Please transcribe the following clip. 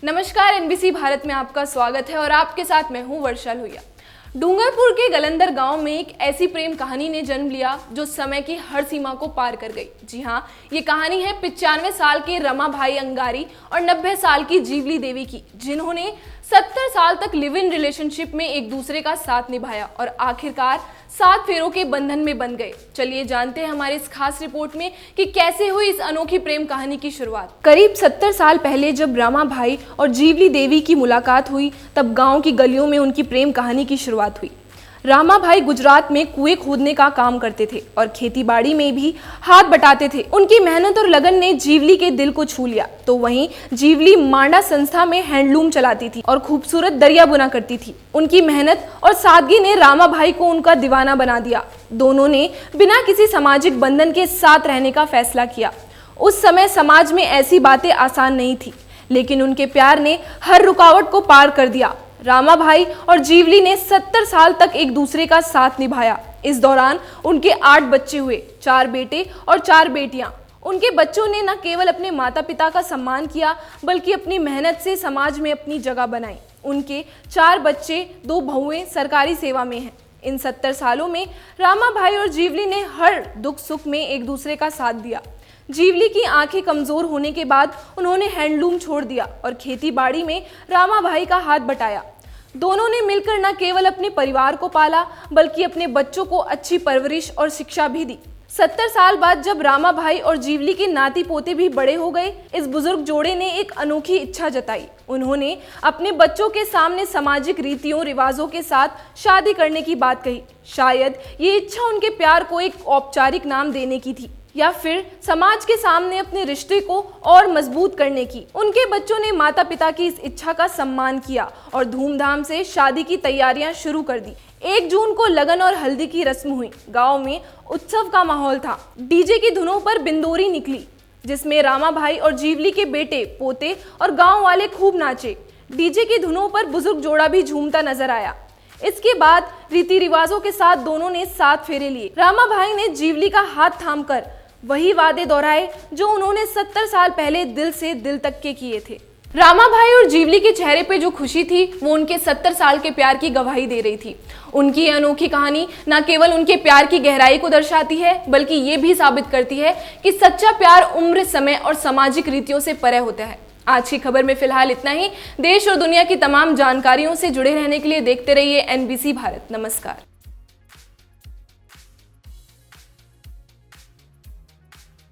नमस्कार, एनबीसी भारत में आपका स्वागत है और आपके साथ मैं हूं वर्षा लोहिया। डूंगरपुर के गलंदर गांव में एक ऐसी प्रेम कहानी ने जन्म लिया जो समय की हर सीमा को पार कर गई। जी हाँ, ये कहानी है 95 साल के रमा भाई अंगारी और 90 साल की जीवली देवी की, जिन्होंने 70 साल तक लिव इन रिलेशनशिप में एक दूसरे का साथ निभाया और आखिरकार 7 फेरों के बंधन में बंध गए। चलिए जानते हैं हमारे इस खास रिपोर्ट में कि कैसे हुई इस अनोखी प्रेम कहानी की शुरुआत। करीब 70 साल पहले जब रमा भाई और जीवली देवी की मुलाकात हुई, तब गांव की गलियों में उनकी प्रेम कहानी की शुरुआत हुई। रामा भाई गुजरात में कुएं खोदने का काम करते थे और खेतीबाड़ी में भी हाथ बटाते थे। उनकी मेहनत और लगन ने जीवली के दिल को छू लिया। तो वहीं जीवली मांडा संस्था में हैंडलूम चलाती थी और खूबसूरत दरिया बुना करती थी। उनकी मेहनत और सादगी ने रामा भाई को उनका दीवाना बना दिया। दोनों ने बिना किसी सामाजिक बंधन के साथ रहने का फैसला किया। उस समय समाज में ऐसी बातें आसान नहीं थी, लेकिन उनके प्यार ने हर रुकावट को पार कर दिया। रामा भाई और जीवली ने 70 साल तक एक दूसरे का साथ निभाया। इस दौरान उनके 8 बच्चे हुए, 4 बेटे और 4 बेटियां। उनके बच्चों ने न केवल अपने माता पिता का सम्मान किया, बल्कि अपनी मेहनत से समाज में अपनी जगह बनाई। उनके 4 बच्चे, 2 बहुएं सरकारी सेवा में हैं। इन 70 सालों में रामा भाई और जीवली ने हर दुख सुख में एक दूसरे का साथ दिया। जीवली की आंखें कमजोर होने के बाद उन्होंने हैंडलूम छोड़ दिया और खेती बाड़ी में रामा भाई का हाथ बटाया। दोनों ने मिलकर न केवल अपने परिवार को पाला, बल्कि अपने बच्चों को अच्छी परवरिश और शिक्षा भी दी। 70 साल बाद जब रामा भाई और जीवली के नाती पोते भी बड़े हो गए, इस बुजुर्ग जोड़े ने एक अनोखी इच्छा जताई। उन्होंने अपने बच्चों के सामने सामाजिक रीतियों रिवाजों के साथ शादी करने की बात कही। शायद ये इच्छा उनके प्यार को एक औपचारिक नाम देने की थी, या फिर समाज के सामने अपने रिश्ते को और मजबूत करने की। उनके बच्चों ने माता पिता की इस इच्छा का सम्मान किया और धूमधाम से शादी की तैयारियां शुरू कर दी। 1 जून को लगन और हल्दी की रस्म हुई। गांव में उत्सव का माहौल था। डीजे की धुनों पर बिंदोरी निकली, जिसमें रामा भाई और जीवली के बेटे, पोते और गाँव वाले खूब नाचे। डीजे की धुनों पर बुजुर्ग जोड़ा भी झूमता नजर आया। इसके बाद रीति रिवाजों के साथ दोनों ने 7 फेरे लिए। रामा भाई ने जीवली का हाथ थामकर वही वादे दोहराए जो उन्होंने 70 साल पहले दिल से दिल तक के किए थे। रामा भाई और जीवली के चेहरे पे जो खुशी थी, वो उनके 70 साल के प्यार की गवाही दे रही थी। उनकी ये अनोखी कहानी न केवल उनके प्यार की गहराई को दर्शाती है, बल्कि ये भी साबित करती है कि सच्चा प्यार उम्र, समय और सामाजिक रीतियों से परे होता है। आज की खबर में फिलहाल इतना ही। देश और दुनिया की तमाम जानकारियों से जुड़े रहने के लिए देखते रहिए एनबीसी भारत। नमस्कार।